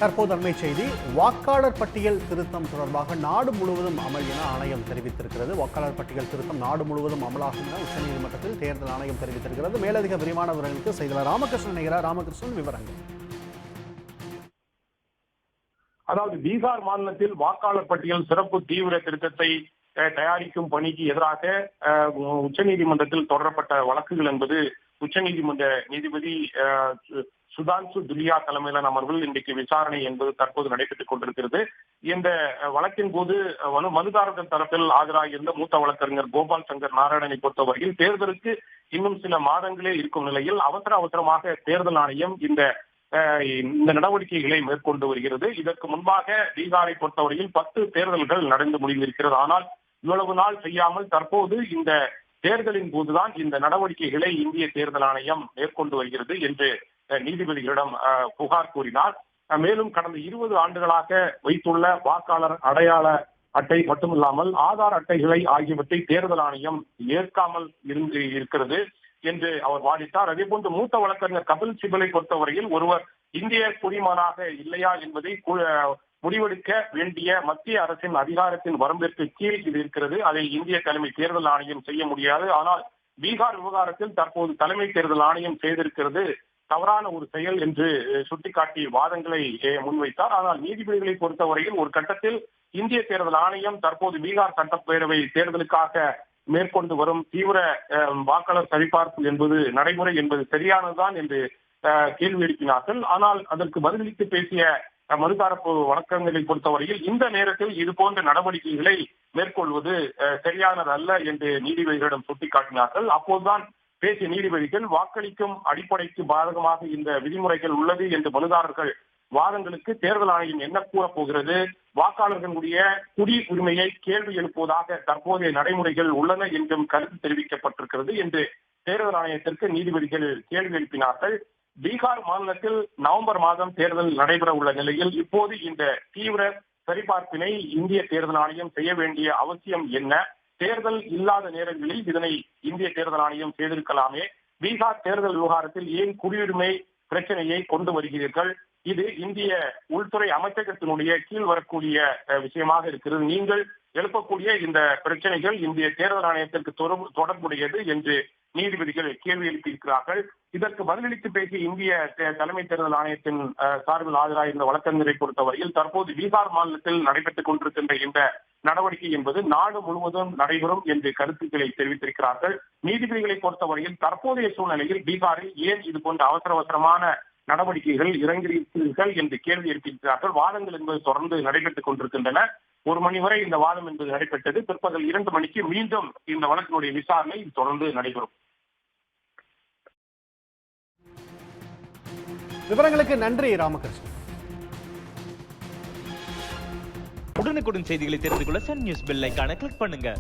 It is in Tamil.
தற்போது அண்மை செய்தி, வாக்காளர் பட்டியல் திருத்தம் தொடர்பாக நாடு முழுவதும் அமல் என ஆணையம் தெரிவித்திருக்கிறது. வாக்காளர் பட்டியல் திருத்தம் நாடு முழுவதும் அமலாகும் என உச்சநீதிமன்றத்தில் தேர்தல் ஆணையம் தெரிவித்திருக்கிறது. மேலதிக விரிவான விவரங்களுக்கு செய்தியாளர் ராமகிருஷ்ணன் இணைகிறார். ராமகிருஷ்ணன், விவரங்கள். அதாவது பீகார் மாநிலத்தில் வாக்காளர் பட்டியல் சிறப்பு தீவிர திருத்தத்தை தயாரிக்கும் பணிக்கு எதிராக உச்சநீதிமன்றத்தில் தொடரப்பட்ட வழக்குகள் என்பது உச்சநீதிமன்ற நீதிபதி சுதான்சு துலியா தலைமையிலான அமர்வில் இன்றைக்கு விசாரணை என்பது தற்போது நடைபெற்றுக் கொண்டிருக்கிறது. இந்த வழக்கின் போது மனுதாரர்கள் தரப்பில் ஆஜராகியிருந்த மூத்த வழக்கறிஞர் கோபால் சங்கர் நாராயணனை பொறுத்தவரையில் தேர்தலுக்கு இன்னும் சில மாதங்களே இருக்கும் நிலையில் அவசரமாக தேர்தல் ஆணையம் இந்த நடவடிக்கைகளை மேற்கொண்டு வருகிறது. இதற்கு முன்பாக பீகாரை பொறுத்தவரையில் 10 தேர்தல்கள் நடந்து முடிந்திருக்கிறது. ஆனால் இவ்வளவு நாள் செய்யாமல் தற்போது இந்த தேர்தலின் போதுதான் இந்த நடவடிக்கைகளை இந்திய தேர்தல் ஆணையம் மேற்கொண்டு வருகிறது என்று நீதிபதிகளிடம் புகார் கூறினார். மேலும் கடந்த 20 ஆண்டுகளாக வைத்துள்ள வாக்காளர் அடையாள அட்டை மட்டுமில்லாமல் ஆதார் அட்டைகளை ஆகியவற்றை தேர்தல் ஆணையம் ஏற்காமல் இருக்கிறது என்று அவர் வாதிட்டார். அதே போன்று மூத்த வழக்கறிஞர் கபில் சிபலை பொறுத்தவரையில் ஒருவர் இந்திய குடிமகனாக இல்லையா என்பதை முடிவெடுக்க வேண்டிய மத்திய அரசின் அதிகாரத்தின் வரம்பிற்கு கீழ் இது இருக்கிறது. அதை இந்திய தலைமை தேர்தல் ஆணையம் செய்ய முடியாது. ஆனால் பீகார் விவகாரத்தில் தற்போது தலைமை தேர்தல் ஆணையம் செய்திருக்கிறது தவறான ஒரு செயல் என்று சுட்டிக்காட்டி வாதங்களை முன்வைத்தார். ஆனால் நீதிபதிகளை பொறுத்தவரையில் ஒரு கட்டத்தில் இந்திய தேர்தல் ஆணையம் தற்போது பீகார் சட்டப்பேரவை தேர்தலுக்காக மேற்கொண்டு வரும் தீவிர வாக்காளர் சரிபார்ப்பு என்பது நடைமுறை என்பது சரியானதுதான் என்று கேள்வி எழுப்பினார்கள். ஆனால் அதற்கு பதிலளித்து பேசிய மறுதரப்பு வழக்கறிஞர்களை பொறுத்தவரையில் இந்த நேரத்தில் இது போன்ற நடவடிக்கைகளை மேற்கொள்வது சரியானது அல்ல என்று நீதிபதிகளிடம் சுட்டிக்காட்டினார்கள். அப்போதுதான் பேசிய நீதிபதிகள் வாக்களிக்கும் அடிப்படைக்கு பாதகமாக இந்த விதிமுறைகள் உள்ளது என்று மனுதாரர்கள் வாதங்களுக்கு தேர்தல் ஆணையம் என்ன கூறப் போகிறது, வாக்காளர்களுடைய குடியுரிமையை கேள்வி எழுப்புவதாக தற்போதைய நடைமுறைகள் உள்ளன என்றும் கருத்து தெரிவிக்கப்பட்டிருக்கிறது என்று தேர்தல் ஆணையத்திற்கு நீதிபதிகள் கேள்வி எழுப்பினார்கள். பீகார் மாநிலத்தில் நவம்பர் மாதம் தேர்தல் நடைபெற உள்ள நிலையில் இப்போது இந்த தீவிர சரிபார்ப்பினை இந்திய தேர்தல் ஆணையம் செய்ய வேண்டிய அவசியம் என்ன? தேர்தல் இல்லாத நேரங்களில் இதனை இந்திய தேர்தல் ஆணையம் செய்திருக்கலாமே. பீகார் தேர்தல் விவகாரத்தில் ஏன் குடியுரிமை பிரச்சனையை கொண்டு வருகிறீர்கள்? இது இந்திய உள்துறை அமைச்சகத்தினுடைய கீழ் வரக்கூடிய விஷயமாக இருக்கிறது. நீங்கள் எழுப்பக்கூடிய இந்த பிரச்சனைகள் இந்திய தேர்தல் ஆணையத்திற்கு தொடர்புடையது என்று நீதிபதிகள் கேள்வி எழுப்பியிருக்கிறார்கள். இதற்கு பதிலளித்து பேசிய இந்திய தலைமை தேர்தல் ஆணையத்தின் சார்பில் ஆஜராகியிருந்த வழக்கறிஞரை பொறுத்தவரையில் தற்போது பீகார் மாநிலத்தில் நடைபெற்றுக் கொண்டிருக்கின்ற இந்த நடவடிக்கை என்பது நாடு முழுவதும் நடைபெறும் என்று கருத்துக்களை தெரிவித்திருக்கிறார்கள். நீதிபதிகளை பொறுத்தவரையில் தற்போதைய சூழ்நிலையில் பீகாரில் ஏன் இது போன்ற அவசரமான நடவடிக்கைகள் இறங்கியிருக்கிறீர்கள் என்று கேள்வி எழுப்பியிருக்கிறார்கள். வாதங்கள் என்பது தொடர்ந்து நடைபெற்றுக் கொண்டிருக்கின்றன. 1 மணி வரை இந்த வாதம் என்பது நடைபெற்றது. பிற்பகல் 2 மணிக்கு மீண்டும் இந்த வழக்கினுடைய விசாரணை தொடர்ந்து நடைபெறும். விவரங்களுக்கு நன்றி ராமகிருஷ்ணன். உடனுக்குடன் செய்திகளை தெரிந்து கொள்ள சன் நியூஸ் பெல் ஐகானை கிளிக் பண்ணுங்க.